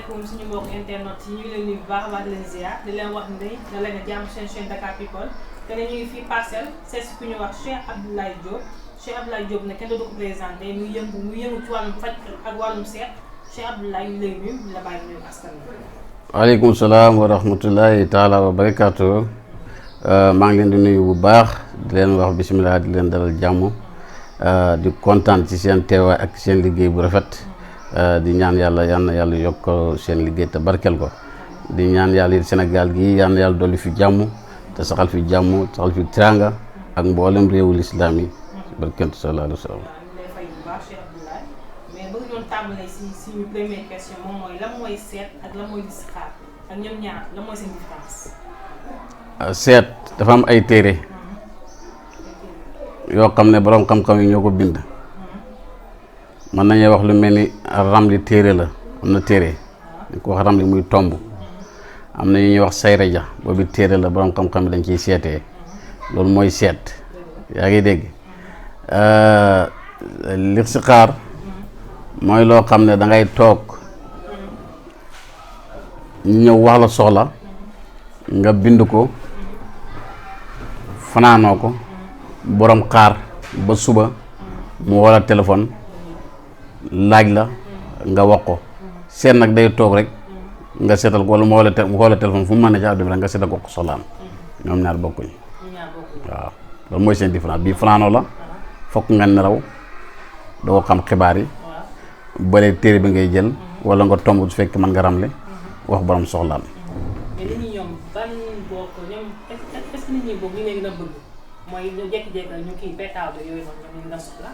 asalaamaaleykum suñu mbokk internet yi ñu ngi leen nuyu bu baax a baax di leen ziar di leen wax ne da leen a jàmm seen chaîne Dakar People te ne ñu ngi fii Parcelles seet si ku ñu wax Cheikh Abdoulaye Diop Cheikh Abdoulaye Diop nag kenn du ko présenté muy yëngu ci wàllum faj ak wàllum seet Cheikh Abdoulaye ñu lay nuyu la bàyyi nuyu askan wi. waaleykum salaam wa rahmatullahi taala wa barakaatu. maa ngi leen di nuyu bu baax di leen wax bisimilah di leen dalal jàmm di kontaan ci seen teewaay ak seen liggéey bu rafet. di ñaan yàlla yàlla yokk seen liggéey te barkel ko di ñaan yàlla Sénégal gi yàlla dolli fi jàmm te saxal fi jàmm saxal fi tiranga ak mboolem réewu lislaam yi barkentu sallallahu alayhi wa sallam. mais bëgg ñoon tàmbalee si suñu première question moom mooy lan mooy seet ak lan mooy listixaar ak ñoom ñaar lan mooy seen différence. seet dafa am ay téere yoo xam ne borom xam-xam yi ñoo ko bind. mën nañuy wax lu mel ni ramli téere la am na téere ñu ko wax ramli muy tomb am na yu ñuy wax sayraja boobu téere la borom xam-xam yi dañ ciy seetee loolu mooy seet yaa ngi dégg listixaar mooy loo xam ne da ngay toog ñëw wax la soxla nga bind ko fanaanoo ko borom xaar ba suba mu wala téléphone laaj la nga wax ko seet nag day toog rek nga seetal ko wala mu xoola téléphone fu mu mën a ci àdduna bi rek nga seetal ko soxlaam ñoom ñaar bokkuñ waaw loolu mooy seen différence bii fanaanoo la fokk nga nelaw doo xam xibaar yi bële téere bi ngay jël wala nga tomb su fekk mën nga ramle wax borom soxlaam. mais nit ñi ñoom ban bokk ñoom est-ce que nit ñi boobu ñu leen gën a bëgg mooy ñu jékki-jékki ñu kii bétaaw de yooyu noonu ñoom ñu nga soxla.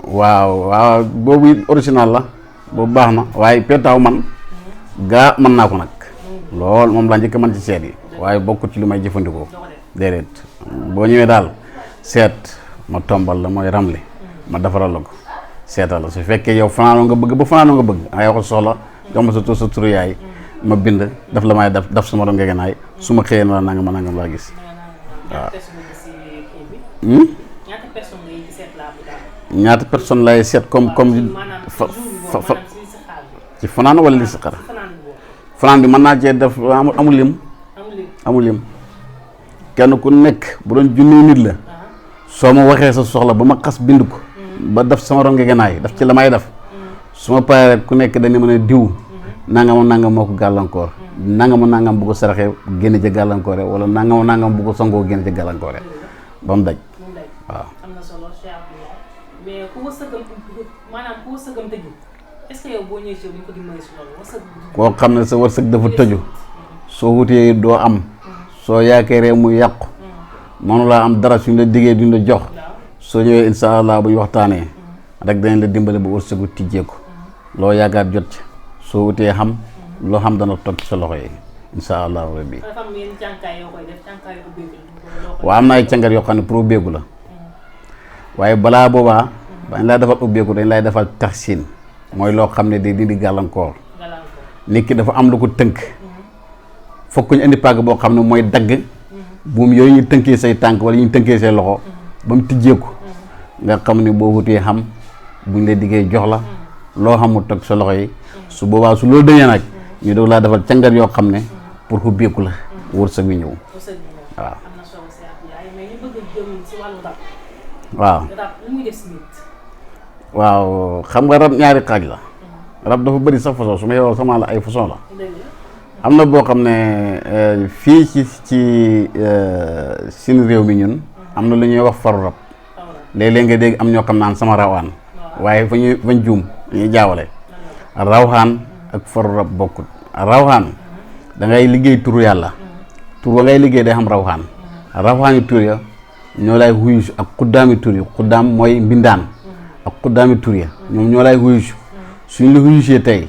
waaw boobu it original la boobu baax na waaye petaaw man gaa mën naa ko nag lool moom laa njëkk man ci seet yi waaye bokkut ci lu may jëfandikoo déedéet boo ñëwee daal seet ma tombal la mooy ramle ma defaral la ko seetal la su fekkee yow fanaanoo nga bëgg ba fanaanoo nga bëgg ay wax soxla jox ma sa turu yaay ma bind daf la may daf sama doom ngegenaay su ma xëyee na la nangam laa gis waaw. ñaata personne lay seet comme ci fanaan wala li si xar fanaan bi mën naa cee def amul lim kenn ku nekk bu doon junni nit la soo ma waxee sa soxla ba ma xas bind ko ba def sama ron ngegenaay daf ci la may def su ma paree rek ku nekk dañu mën a diw nangam moo ko gàllankoor nangam bu ko saraxee génn ci gàllankoore wala nangam bu ko sangoo génn ci gàllankoore ba mu daj waaw. mais ku wërsëgam tëju est-ce que yow boo ñëwee ci yow ñu ko dimbali si loolu wërsëg. koo xam ne sa wërsëg dafa tëju soo wutee doo am soo yaakaaree mu yàqu mënu laa am dara suñ la diggee duñ la jox soo ñëwee insha allah bu ñu waxtaanee rek danañ la dimbali ba wërsëgu tijjeeku loo yaakaar jot ci soo wutee xam loo xam dana toog ci sa loxo yi insha allah rabbi. waaw am na ay càngat yoo xam ne pour ubbeeku la. waaye balaa boobaa dañ lay defal ubbeeku dañ lay defal taxsin mooy loo xam ne day dindi gàllankoor nit ki dafa am lu ko tënk fokk ñu indi pàgg boo xam ne mooy dagg buum yooyu ñu tënkee say tànk wala ñu tënkee say loxo ba mu tijjeeku nga xam ne boo wutee xam buñ la diggee jox la loo xam mu teg sa loxo yi su boobaa su loolu dañee nag ñu doog laa defal càngat yoo xam ne pour ubbeeku la wërsëg wi ñëw waaw. waaw xam nga rab ñaari xaaj la rab dafa bëri sax façon su ma yow sama la ay façon la am na boo xam ne fii ci suñu réew mi ñun am na lu ñuy wax faru rab léeg-léeg nga dégg am ñoo xam naan sama rawaan waaye fañ juum dañuy jaawale rawxaan ak faru rab bokkut rawxaan da ngay liggéey turu yàlla tur wa ngay liggéey day xam rawxaan rawxaan tur ya ñoo lay wuyusu ak xuddaami tur yi xuddaam mooy mbindaan ak xuddaami tur ya ñoom ñoo lay wuyusu suñ la wuyusee tey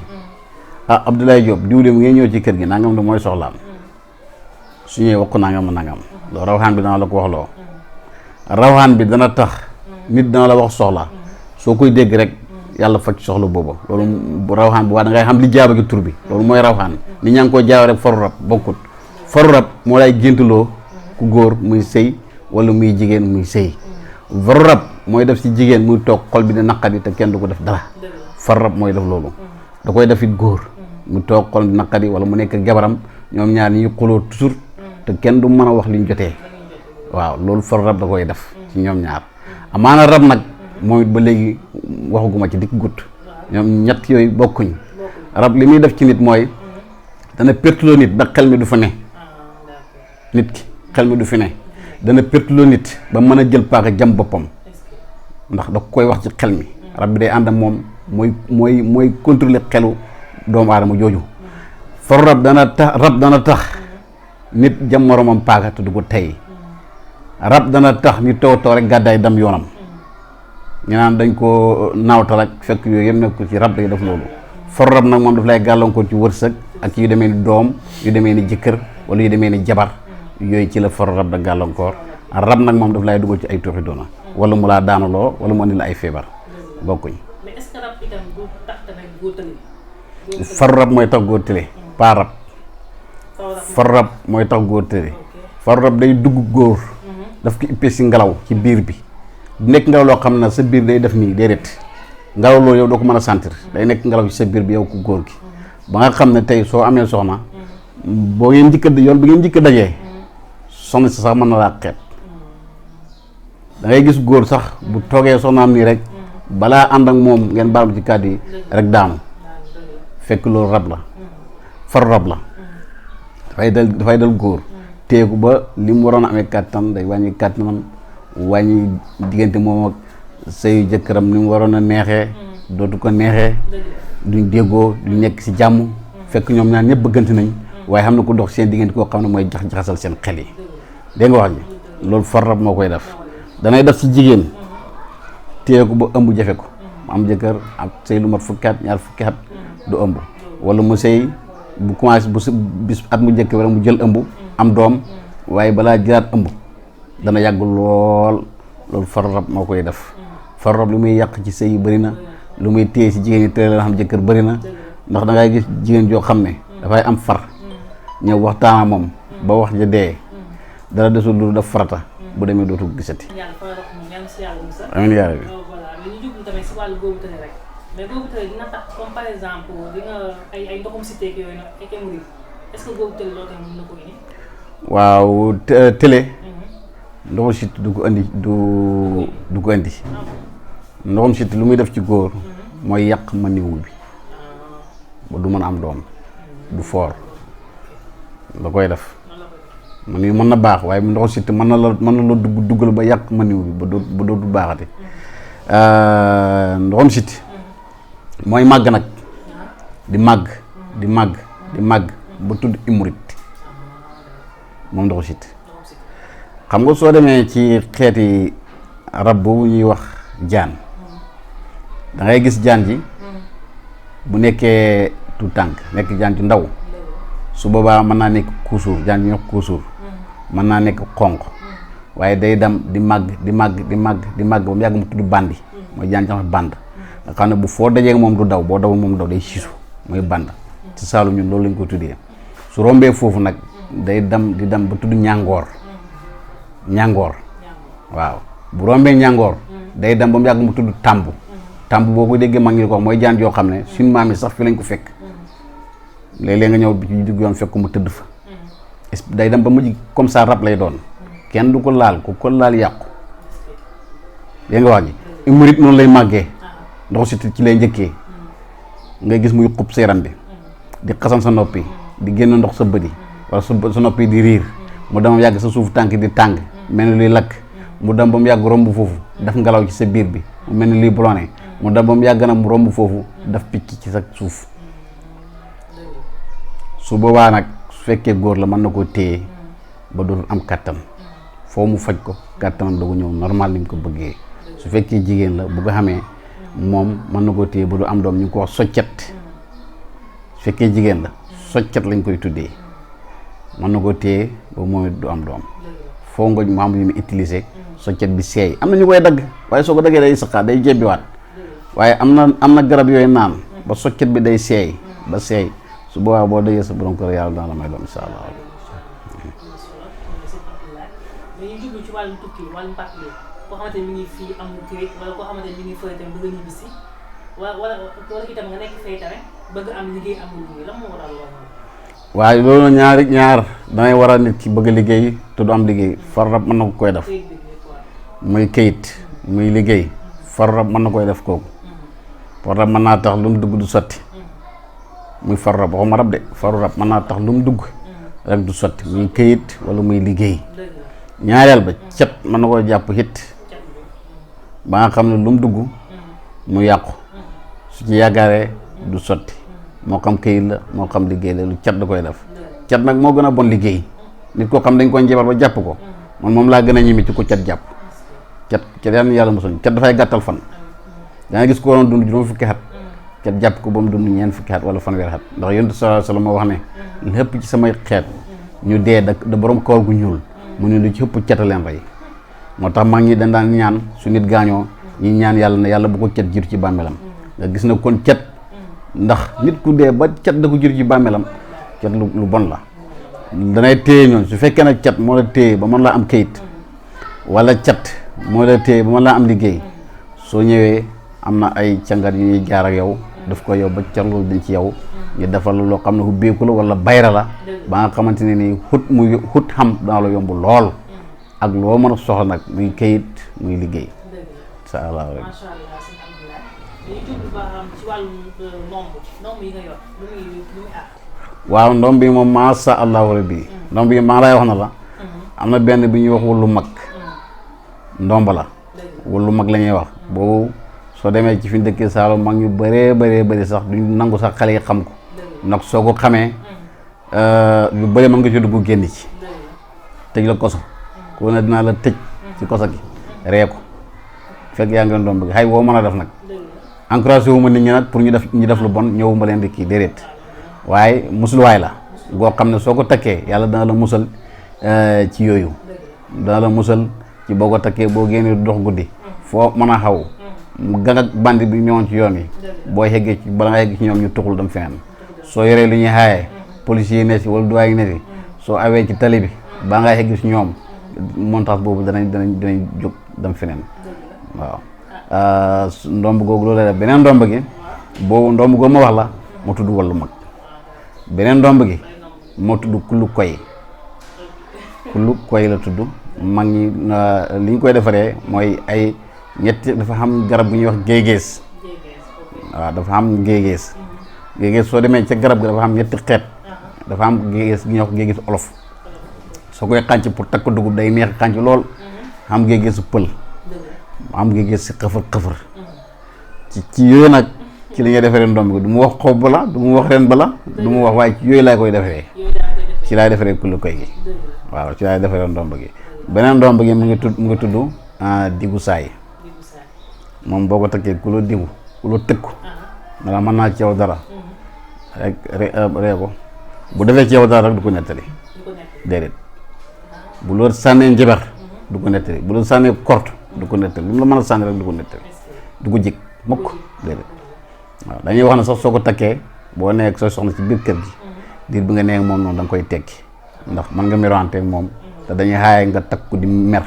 Abdoulaye Diop diw de mu ngi ñëw ci kër gi nangam de mooy soxlaam su ñëwee wax ko nangam loolu rawxaan bi dana la ko wax loo rawxaan bi dana tax nit dana la wax soxla soo koy dégg rek yàlla faj soxla booba loolu rawxaan bi waa da ngay xam li jaaba gi tur bi loolu mooy rawxaan nit ñaa ngi ko jaaw rek faru rab bokkut faru rab moo lay géntuloo ku góor muy sëy wala muy jigéen muy sëy faru rab mooy def si jigéen muy toog xol bi di naqari te kenn du ko def dara faru rab mooy def loolu da koy def it góor mu toog xol naqari wala mu nekk jabaram ñoom ñaar ñuy xuloo toujours te kenn du mën a wax liñ jotee waaw loolu for rab da koy def ci ñoom ñaar amaana rab nag moom it ba léegi waxaguma ci dikk gut ñoom ñett yooyu bokkuñ rab li muy def ci nit mooy dana perteloo nit ba xel mi du fa ne nit ki xel mi du fi ne dana perteloo nit ba mën a jël paaka jam boppam ndax da koy wax ci xel mi rab bi day ànd ak moom mooy contrôler xelu doomu aadama jooju for rab dana tax nit jam moromam paaka te du ko tey rab dana tax nit taw rek gàddaay dem yoonam ñu naan dañ ko naawtal ak fekk yooyu yëpp nekk ci rab day def loolu for rab nag moom daf lay gàllankoor ci wërsëg ak yu demee ni doom yu demee ni jëkkër wala yu demee ni jabar yooyu ci la for rab da gàllankoor rab nag moom daf lay dugal ci ay tooxi doona wala mu laa daanaloo wala mu andi la ay feebar bokkuñ. mais est-ce que rab itam du tax tamit góor tële. for rab mooy tax góor tële pas rab. for rab mooy tax góor tële. for rab day dugg góor. daf ko ippee si ngelaw ci biir bi. du nekk ngelaw loo xam ne sa biir day def nii déedéet ngelaw loolu yow doo ko mën a sentir day nekk ngelaw ci sa biir bi yow ku góor gi ba nga xam ne tey soo amee soxna boo ngeen njëkk yoon bi ngeen njëkk dajee soxna si sax mën na laa xeet da ngay gis góor sax bu toogee soxnaam nii rek balaa ànd ak moom ngeen baal ci kàddu yi rek daanu fekk loolu rab la far rab la dafay dal góor teeku ba li mu waroon a amee kàttan day wàññi kàttanam wàññi diggante moom ak say jëkkëram ni mu waroon a neexee dootu ko neexee duñ déggoo duñ nekk ci jàmm fekk ñoom ñaar ñëpp bëggante nañ waaye xam na ko dox seen diggante koo xam ne mooy jaxasal seen xel yi dégg nga wax ji loolu far rab moo koy def danay def ci jigéen téye ko ba ëmb jafe ko mu am jëkkër ak sëy lu mat fukki at ñaar fukki at du ëmb wala mu sëy bu commencé bu bis at mu jëkk wala mu jël ëmb am doom waaye balaa jëlaat ëmb dana yàgg lool loolu far rab moo koy def far rab lu muy yàq ci sëy yi bëri na lu muy téye ci jigéen ñi teel la xam jëkkër bëri na ndax da ngay gis jigéen joo xam ne dafay am far ñëw waxtaan ak moom ba wax ja dee dara desul lu def farata bu demee dootu gisati. amiin yaa rabbi. voilà mais ñu jublu tamit si wàllu góobu tëne rek mais góobu tëne dina tax comme par exemple di nga ay ndoxum si teeg yooyu nag ay hémorroïdes est-ce que góobu tëne loolu tamit mën na ko indi. waaw télé. ndoxum sit du ko indi du ko indi. ndoxum sit lu muy def ci góor mooy yàq maniwu bi ba du mën a am doom du foor da koy def man yi mën na baax waaye ndoxum sit mën na la duggal ba yàq maniwu bi ba dootu baaxati ndoxum sit mooy màgg nag di màgg ba tudd hémorroïde moom ndoxum sit xam nga soo demee ci xeeti rab boobu ñuy wax jaan da ngay gis jaan ji bu nekkee tu tànk nekk jaan ju ndaw su boobaa mën naa nekk kuusuur jaan ji ñuy wax kuusuur mën naa nekk xonq waaye day dem di màgg ba mu yàgg mu tudd bandi mooy jaan ji wax band nga xam ne bu foo dajee moom du daw boo dawul moom daw day siisu mooy band ci Saalum ñun loolu lañ ko tuddee su rombee foofu nag day dem di dem ba tudd ñàngoor waaw bu rombee ñàngoor day dem ba mu yàgg mu tudd tàmb boo ko déggee mag ngi ko mooy jaan joo xam ne suñu maam yi sax fi lañ ko fekk léeg-léeg nga ñëw bi ci digg yoon fekk mu tëdd fa day dem ba mujj comme ça rab lay doon kenn du ko laal ku ko laal yàqu dégg nga wax ji hémorroïde noonu lay màggee ndox si ci lay njëkkee nga gis muy xub sa yaram bi di xasan sa noppi di génn ndox sa bëdi wala sa noppi di riir mu dem yàgg sa suufu tànk di tàng mel ni luy lakk mu dem ba mu yàgg romb foofu daf ngelaw ci sa biir bi mu mel ni luy bloné mu dem ba mu yàgg na mu romb foofu daf picc ci sa suuf su boobaa nag su fekkee góor la mën na koo téye ba dootul am kàttan foo mu faj ko kàttanam da ko ñëw normal ni mu ko bëggee su fekkee jigéen la bu ko xamee moom mën na koo téye ba du am doom ñu ngi ko wax soccet su fekkee jigéen la soccet lañ koy tuddee mën na koo téye ba moom it du am doom foo nga mu am yu mu utiliser soccet bi seey am na ñu koy dagg waaye soo ko daggee day saqaat day jebbiwaat waaye am na garab yooyu naan ba soccet bi day seey ba seey su boobaa boo dajee sa borom kër yàlla daan la may doom insha allah. dañuy jublu ci wàllum tukki wàllum pàcc koo xamante ni mi ngi fii am këyit wala koo xamante ni mi ngi fële tam bëgg a ñibbisi wala itam nga nekk fay tamit bëgg am liggéey amul liggéey lan moo waral loolu. waaye loolu ñaar damay waral nit ki bëgg liggéey te du am liggéey far rab mën na ko koy def muy kayit muy liggéey far rab mën na koy def kooku far rab mën naa tax lu mu dugg du sotti muy far rab waxuma rab de faru rab mën naa tax lu mu dugg rek du sotti muy kayit wala muy liggéey ñaareel ba cet mën na koy jàpp hit ba nga xam ne lu mu dugg mu yàqu su ci yàggaaree du sotti moo xam kayit la moo xam liggéey la lu cat da koy def cat nag moo gën a bon liggéey nit koo xam dañ koy njabar ba jàpp ko man moom laa gën a ñimi ci ko cat jàpp cat yàlla mosul cat dafay gàttal fan da nga gis ko waroon dund juróom fukki at cat jàpp ko ba mu dund ñeent fukki at wala fanweeri at ndax yonent sallallahu alayhi wasallam moo wax ne lépp ci samay xeet ñu dee da borom kawar gu ñuul mu ne lu ci ëpp cat a leen rey moo tax mag ñi dañ daan ñaan su nit gaañoo ñi ñaan yàlla ne yàlla bu ko cat jiitu ci bàmmeelam nga gis na kon cat ndax nit ku dee ba cat da ko jiitu ci bàmmeelam cat lu bon la danay téye ñoon su fekkee nag cat moo la téye ba mën laa am kayit wala cat moo la téye ba mën laa am liggéey soo ñëwee am na ay cangat yu ñuy jaar ak yow daf ko yow ba cat loolu dañ ci yow ñu defal loo xam ne ubbeeku la wala bayra la ba nga xamante ne nii xut xam dana la yomb lool ak loo mën a soxla nag muy kayit muy liggéey incha allah rek. macha allah sëñ Abdoulaye dañuy jublu ba xam ci wàllu ndomb yi nga yor lu muy aar. waaw ndomb bi moom macha allahu rabbi ndomb yi maa lay wax na la am na benn bi ñuy wax wullu mag ndomb la wullu mag la ñuy wax boobu soo demee ci fi ñu dëkkee Saalum mag ñu bëree sax duñ nangu sax xale yi xam ko nag soo ko xamee lu bëri mën nga ci dugg génn ci tëj la koso ko ne dinaa la tëj ci koso gi ree ko fekk yaa ngi ndomb gi xay woo mën a def nag encouragé wu ma nit ñi nag pour ñu def lu bon ñëw ma leen di kii déedéet waaye musluwaay la goo xam ne soo ko takkee yàlla dana la musal ci yooyu dana la musal ci boo ko takkee boo génnee dox guddi foo mën a xaw mu gang ak bandi bi ñëwoon ci yoon yi boo yeggee ci bala nga yegg ci ñoom ñu tuxul dem feneen soo yoree lu ñuy xaayee policier yi ne si wala duwaay yi ne si soo awee ci tali bi baa ngaa yegg ci ñoom montage boobu danañ jóg dem feneen waaw ndomb googu loolu la def beneen ndomb gi boobu ndomb googu ma wax la moo tudd wallu mag beneen ndomb gi moo tudd kullu koy la tudd mag ñi li ñu koy defaree mooy ay ñetti dafa xam garab bu ñuy wax géegees waaw dafa xam géegees soo demee ca garab gi dafa xam ñetti xeet dafa am géegees gi ñuy wax géegees olof soo koy xànc pour takk dugub day neex xànc lool xam géegeesu pël am géegees si xëfër ci yooyu nag ci li ñuy defaree ndomb gi du mu wax xob bala du mu wax ren bala du mu wax waaye ci yooyu laay koy defaree ci laay defaree kullu koy gi waaw ci laay defaree ndomb gi beneen ndomb gi mu ngi tudd diggu saay moom boo ko takkee ku la digu ku la tëkku wala mën naa ci yow dara rek ree ko bu defee ci yow dara rek du ko nettali déedéet bu loolu sànnee njabar du ko nettali bu loolu sànnee kort du ko nettali lu mu la mën a sànni rek du ko nettali du ko jig mukk déedéet waaw dañuy wax ne sax soo ko takkee boo nekk sooy soxna ci biir kër gi diir bi nga nekk moom noonu da nga koy tekki ndax mën nga merante moom te dañuy xaaye nga takku di mer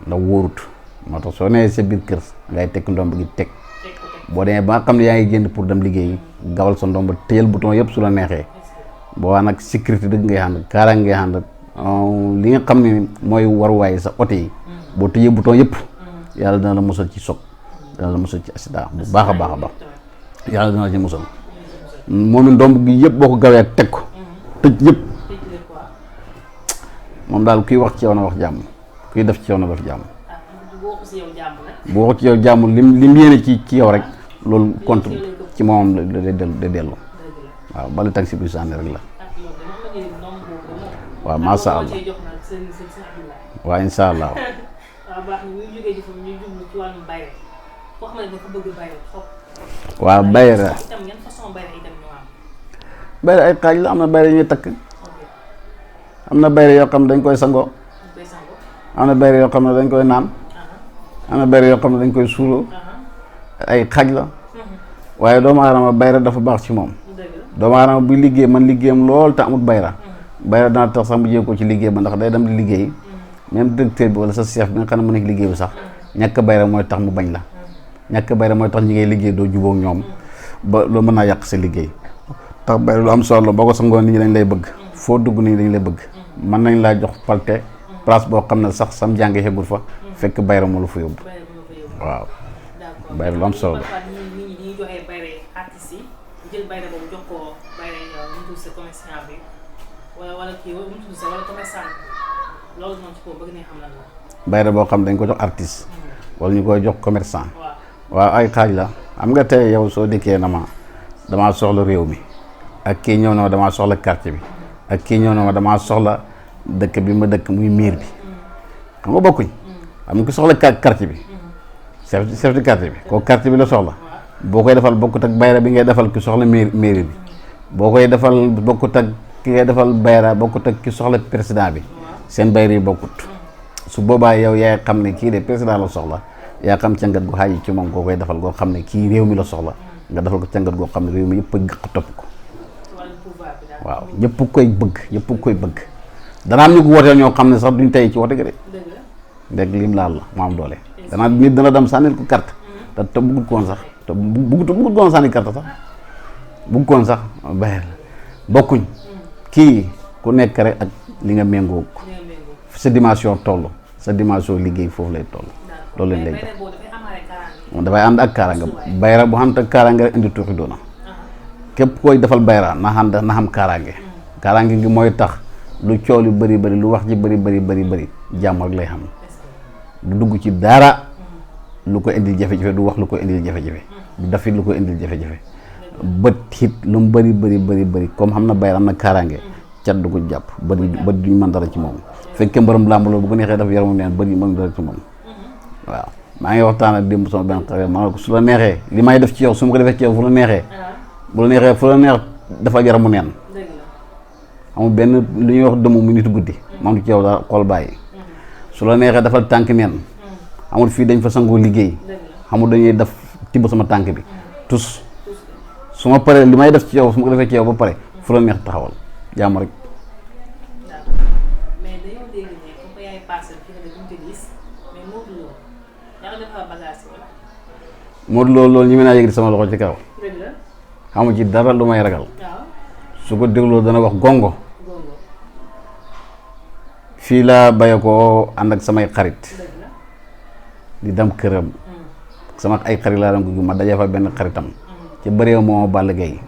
ndax wóorut moo tax soo nee sa biir kër ngay tekk ndomb gi teg boo demee ba nga xam ne yaa ngi génn pour dem liggéey gawal sa ndomb téyel bouton yëpp su la neexee boo nag sécurité dëgg ngay ànd kaaraange ngay ànd li nga xam ne mooy waruwaay sa oto yi boo tëjee bouton yëpp yàlla dana la musal ci choc dana la musal ci accident bu baax a baax a baax yàlla dana la ci musal moom ndomb gi yëpp boo ko gawee ak teg ko tëj yëpp moom daal kuy wax ci yow na wax jàmm kuy def ci yow na def jàmm boo wax ci yow jàmm lim yéene ci yow rek loolu compte ci moom da dellu waaw bali tag si bi sànni rek la waaw masha Allah waaw insha Allah waaw bayra ay xaaj la am na bayra ñuy takk am na bayra yoo xam ne dañ koy sangoo am na bayra yoo xam ne dañ koy naan am na bayra yoo xam ne dañ koy suuroo ay xaaj la waaye doomu aadama bayra dafa baax ci moom doomu aadama buy liggéey man liggéeyam lool te amut bayra dana tax sax mu jël ko ci liggéey ba ndax day dem di liggéey même directeur bi wala sa chef bi nga xam ne mu nekk liggéey bi sax ñàkk bayra mooy tax mu bañ la ñàkk bayra mooy tax ñi ngay liggéey doo jubóo ak ñoom ba loolu mën naa yàq sa liggéey tax bayra lu am solo boo ko sangoo nit ñi dañ lay bëgg foo dugg nit ñi dañ lay bëgg mën nañ laa jox palte place boo xam ne sax sam jàng xeggul fa fekk bayra moo la fa yóbbu waaw bayra lu am solo la. jël bayra boobu jox ko bayra mu tudd sa commerçant bi wala kii mu tudd sa wala commerçant loolu noonu ci ko bëgg nañ xam lan la. bayra boo xam dañ ko jox artiste wala ñu koy jox commerçant waaw ay xaaj la xam nga tey yow soo dikkee na ma damaa soxla réew mi ak kii ñëw na ma damaa soxla quartier bi ak kii ñëw na ma damaa soxla dëkk bi ma dëkk muy miir bi xam nga bokkuñ xam nga ki soxla quartier bi chef de quartier bi kooku quartier bi la soxla boo koy defal bokkut ak bayra bi ngay defal ki soxla mairie bi boo koy defal bokkut ak ki ngay defal bayra bokkut ak ki soxla président bi seen bayra yi bokkut su boobaa yow yaay xam ne kii de président la soxla yaa xam cangat gu xaaji ci moom koo koy defal goo xam ne kii réew mi la soxla nga defal ko cangat goo xam ne réew mi yëpp a gëq topp ko waaw ñëpp koy bëgg danaa am ñu ko wooteel ñoo xam ne sax duñ tey ci wote ga de ndeg lim laal la mu am doole danaa nit dana dem sànnil ko carte te bëggut koon sax te bëggut koon sànni carte sax bëgg koon sax bayal bokkuñ kii ku nekk rek ak li nga méngoo sa dimension toll sa dimension liggéey foofu lay toll loolu lañ lay jox moom dafay ànd ak kaaraanga bayra bu xam ak kaaraange rek indi tuuxi doona képp koy defal bayra na xam kaaraange gi mooy tax lu coow lu bëri lu wax ji bëri jàmm rek lay xam du dugg ci dara lu ko indil jafe-jafe du wax lu ko indil jafe-jafe du dafit lu ko indil jafe-jafe bët it lu mu bëri comme xam na bayra am na kaaraange cat du ko jàpp bët duñ mën dara ci moom fekkee mbërëm làmb loolu bu ko neexee daf yaramam neen bët yi mën dara ci moom waaw maa ngi waxtaan ak démb sama benn xarit ma ne ko su la neexee li may def ci yow su ma ko defee ci yow fu la neexee fu la neex dafa yaramu neen amul benn lu ñuy wax dëmm mu nit guddi moom ci yow daal xool bàyyi su la neexee dafal tànk neen amul fii dañ fa sangoo liggéey xamul dañuy def tibb sama tànk bi tus su ma paree li may def ci yow su ma ko defee ci yow ba pare fu la neex taxawal jàmm rek. mais dañoo dégg ne comme que yaay Parcelles fi nga ne duñ ko gis mais Modou Lo yaa ngi defar bagage yi wala. Modou Lo loolu ñu mën naa yëg sama loxo ci kaw. dëgg la. xamu ci dara lu may ragal. waaw su ko dégloo dana wax gongo. fii laa baye ko ànd ak samay xarit. di dem këram. sama ay xarit laa dem ko ma dajee fa benn xaritam. ci bëree moo Balla Gaye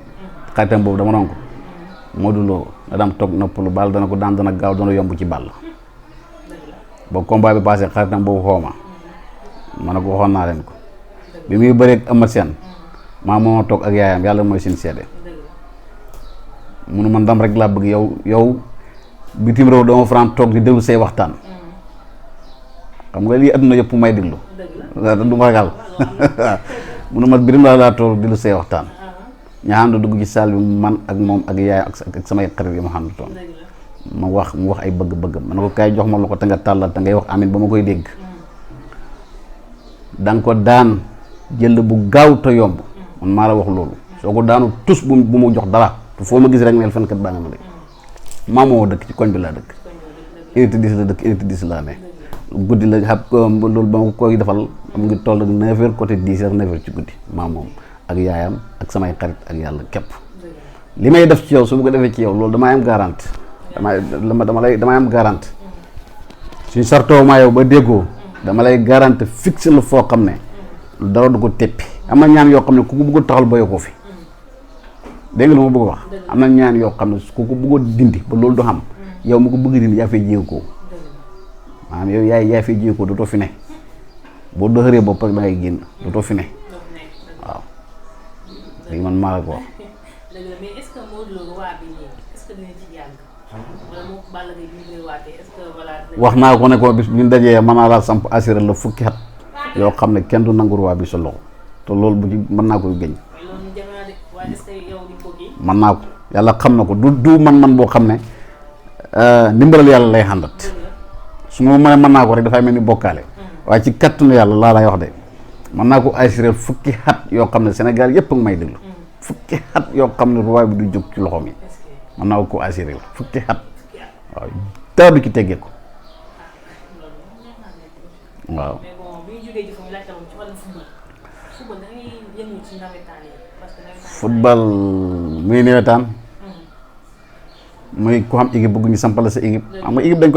xaritam boobu dama noonu ko Modou Lo nga dam toog noppalu Balla dana ko dana gaaw dana yomb ci Balla ba combat bi passé xaritam boobu xooma ma ne ko waxoon naa leen ko bi muy bëreeg Eumeu Sène maa moo toog ak yaayam yàlla mooy seen seede munu ma ndam rek laa bëgg yow bitim réew dama faran toog di déglu say waxtaan xam nga lii adduna yëpp may déglu du ma ragal munu ma birim laa toog di déglu say waxtaan ñaxam dugg ci salle bi man ak moom ak yaay ak samay xarit yi ma xam ne toon mu wax ay bëgg-bëggam ma ne ko kaay jox ma la ko te nga tàllal te ngay wax amin ba ma koy dégg danga ko daan jël bu gaaw te yomb man maa la wax loolu soo ko daanu tus bu mu jox dara te foo ma gis rek neel fenkat baa nga ma de maamoo dëkk ci koñ bi laa dëkk unité 10 la dëkk unité 10 laa ne guddi la xam loolu ba ma koy defal am ngi toll 9h côté 10h 9h ci guddi maa moom ak yaayam ak samay xarit ak yàlla képp li may def ci yow su ma ko defee ci yow loolu damay am garanti damay am garanti suñ sartoo maa yow ba déggoo dama lay garanti fixé la foo xam ne dara du ko teppi am na ñaan yoo xam ne ku ko bëggoon taxal bayoo ko fi dégg nga lu ma bëgg wax am na ñaan yoo xam ne ku ko bëggoon dindi ba loolu du xam yow mu ko bëgg dindi yaa fay jéego ko maanaam yow yaay fay jéego ko dootoo fi ne boo doxëree bopp rek da ngay génn dootoo fi ne waaw léegi man maa la ko wax. dëgg la mais est-ce que Modou Lo waa bi nii est-ce que dina ci yàgg wala moom Balla Gaye bi ñu waatee est-ce que voilà. wax naa ko ne ko bis bu ñu dajee mën naa laa samp assuré la fukki at yoo xam ne kenn du nangu waa bi sa loxo te loolu bu ci mën naa koy gëñ. loolu jafe na de waaye est-ce que yow di ko kii. mën naa ko yàlla xam na ko du man boo xam ne ndimbalal yàlla lay xàndat su ma mënee mën naa ko rek dafay mel ni bokkaale waaye ci kattanu yàlla laa lay wax de. mën naa ko assuré fukki xat yoo xam ne Sénégal yëpp a ngi may déglu fukki xat yoo xam ne roi bi du jóg ci loxoom yi mën naa ko assuré la fukki xat waaw dara du ci teggee ko waaw. football da ngay yëngu ci nawetaan yi parce que nawetaan football muy nawetaan muy ku xam équipe bëgg ñu sampal sa équipe xam nga équipe dañ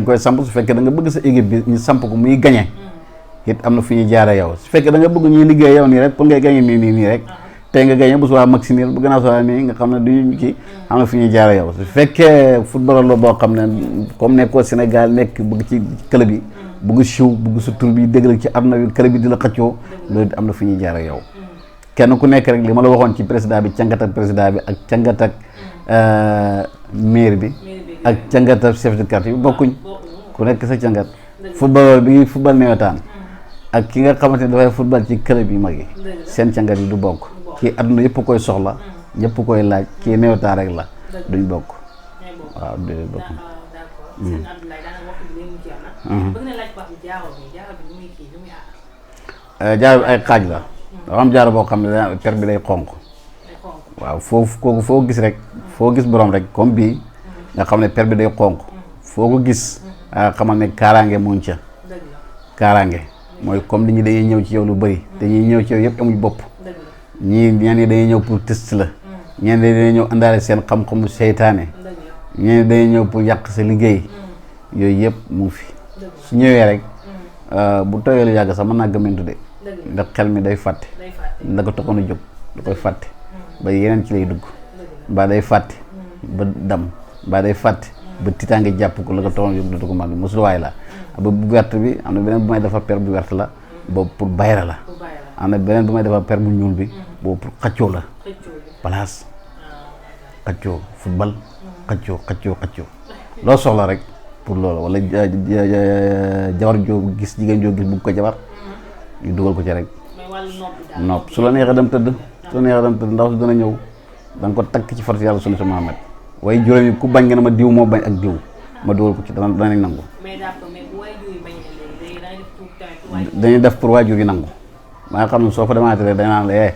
koy samp su fekkee da nga bëgg sa équipe bi ñu samp ko muy gagné it am na fu ñuy jaare yow su fekkee da nga bëgg ñuy liggéey yow nii rek pour ngay gagné nii rek tey nga gagné bu subaa maxi nii bu gannaaw subaa nii nga xam ne duñu kii am na fu ñuy jaare yow su fekkee football la boo xam ne comme nekkoo Sénégal nekk bëgg ci club yi bëgg siw bëgg sa tur bi dégg ci àdduna bi club bi di la xëccoo loolu am na fu ñuy jaare yow kenn ku nekk rek li ma la waxoon ci président bi cangat ak président bi ak cangat ak maire bi ak cangat ak chef de quartier bi bokkuñ ku nekk sa cangat football bi football nawetaan ak ki nga xamante ne dafay football ci club yi mag yi seen cangat yi du bokk kii àdduna yëpp koy soxla ñëpp koy laaj kii nawetaan rek la duñ bokk waaw du bokk jaaro bi ay xaaj la dafa am jaaro boo xam ne per bi day xonq waaw foofu kooku foo gis rek foo gis borom rek comme bii nga xam ne per bi day xonq foo ko gis xamal ne kaaraange muñ ca kaaraange mooy comme nit ñi dañuy ñëw ci yow lu bëri dañuy ñëw ci yow yëpp amuñ bopp ñii ñeen ñi dañuy ñëw pour test la ñeen ñi dañuy ñëw àndaale seen xam-xamu seytaane ñeen ñi dañuy ñëw pour yàq sa liggéey yooyu yëpp mu ngi fi su ñëwee rek bu tooyee lu yàgg sax mën naa gëmmentu de ndax xel mi day fàtte la ko taxoon a jóg da koy fàtte ba yeneen ci lay dugg mbaa day fàtte ba dam mbaa day fàtte ba tiitaange jàpp ko la ko taxoon a jóg dootu ko mag mosuwaay la ba bu verte bi am na beneen bu may defar per bu verte la boobu pour bayra la am na beneen bu may defar per bu ñuul bi boobu pour xaccoo la place xaccoo football xaccoo loo soxla rek pour loolu wala jabar joo gis jigéen joo gis bugg ko jabar ñu dugal ko ci rek nopp su la neexee dem tëdd ndaw si dana ñëw da nga ko takk ci farata yàlla sunu si Muhammad waaye juróom yi ku bañ nga ne ma diw moo bañ ak diw ma dugal ko ci danañ nangu dañuy def pour waajur yi nangu ba nga xam ne soo fa demaatee rek dañ naan la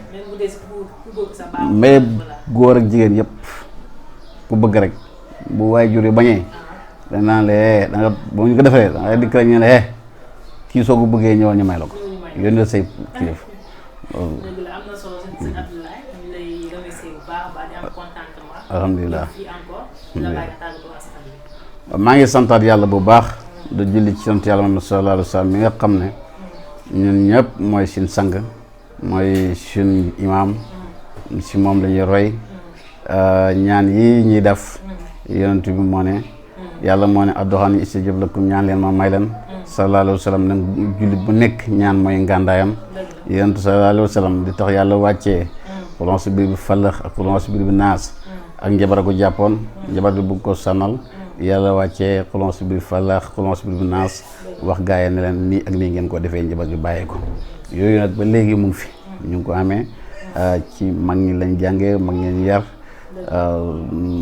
mais góor ak jigéen yëpp ku bëgg rek bu waajur yi bañee dañ naan la da nga ba ñu ko defee da nga dikk rek ñu ne kii soo ko bëggee ñëwal ñu may la ko yónnee say kilifa loolu. dëgg la am na solo sëñ Abdoulaye ñu lay remercier bu baax a baax di am contentement. alhamdulilah fii encore la bàyyi nga tàggatoo askan bi. maa ngi santaat yàlla bu baax da julli ci sant yàlla Muhammad sallallahu alayhi wa sallam mi nga xam ne ñun ñëpp mooy suñ sang mooy suñ imaam si moom la ñuy roy ñaan yi ñuy def yonent bi moo ne yàlla moo ne adduxaan istajib lakum ñaan leen ma may leen sallallahu alayhi wa sallam nag jullit bu nekk ñaan mooy ngàndaayam yonent sallallahu alayhi wa sallam di tax yàlla wàccee xulonsi biir bi fallax ak xulonsi biir bi naas ak njabar ko jàppoon njabar bi bugg ko sànnal yàlla wàccee xulonsi biir fallax xulonsi biir bi naas wax gaa yi ne leen nii ak nii ngeen ko defee njabar bi bàyyee ko yooyu nag ba léegi mu ngi fi ñu ngi ko amee ci mag ñi lañ jàngee mag ñi yar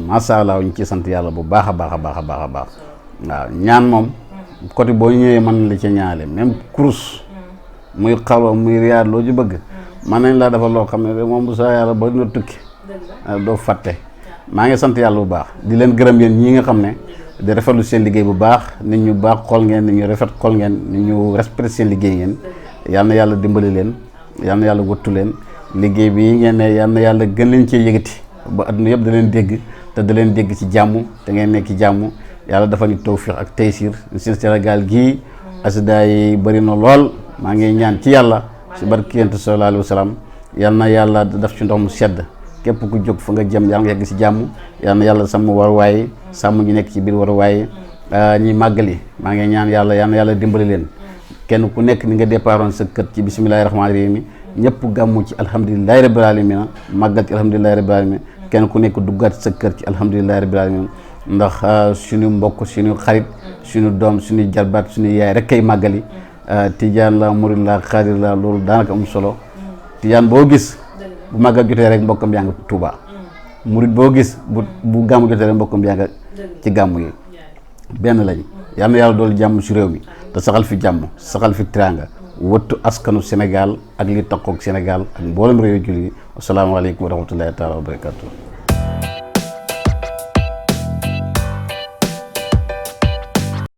macha allah ñu ci sant yàlla bu baax a baax a baax a baax a baax waaw ñaan moom côté boo ñëwee mën la ca ñaale même kurus muy xaloo muy riyaat loo ci bëgg mën nañ laa defal loo xam ne moom bu saa yàlla ba dina tukki doo fàtte maa ngi sant yàlla bu baax di leen gërëm yéen ñii nga xam ne di rafetlu seen liggéey bu baax nit ñu baax xool ngeen nit ñu rafet xool ngeen nit ñu respecté seen liggéey ngeen yal na yàlla dimbali leen yal na yàlla wattu leen liggéey bi ngeen ne yal na yàlla gën leen cee yëgati ba adduna yëpp da leen dégg te da leen dégg ci jàmm te ngeen nekk ci jàmm yàlla dafa ñu tawfiq ak taysir seen Sénégal gii asida yi bëri na lool maa ngi ñaan ci yàlla si barki yonent sallallahu alayhi wa sallam yal na yàlla daf ci ndox mu sedd képp ku jóg fa nga jëm yàlla nga yegg si jàmm yal na yàlla sàmm waruwaay sàmm ñu nekk ci biir waruwaay ñi màggali maa ngi ñaan yàlla yal na yàlla dimbali leen kenn ku nekk ni nga départoon sa kër ci bismillahi rahmaani rahim ñëpp gàmmu ci alhamdulilahi rabbil alamin màggal ci alhamdulilahi rabbil alamin kenn ku nekk duggaat sa kër ci alhamdulilahi rabbil alamin ndax suñu mbokk suñu xarit suñu doom suñu jarbaat suñu yaay rek kay màggali tijaan la murid la xaadir la loolu daanaka am solo tijaan boo gis bu màggal jotee rek mbokkam yaa ngi Tuuba murid boo gis bu gàmmu jotee rek mbokkam yaa ngi ci gàmmu yi benn lañ yal na yàlla doolu jàmm si réew mi te saxal fi jàmm saxal fi teraanga wëttu askanu Sénégal ak li takkook Sénégal ak mboolem réew julli asalaamaaleykum wa rahmatullahi taala wa barakatuh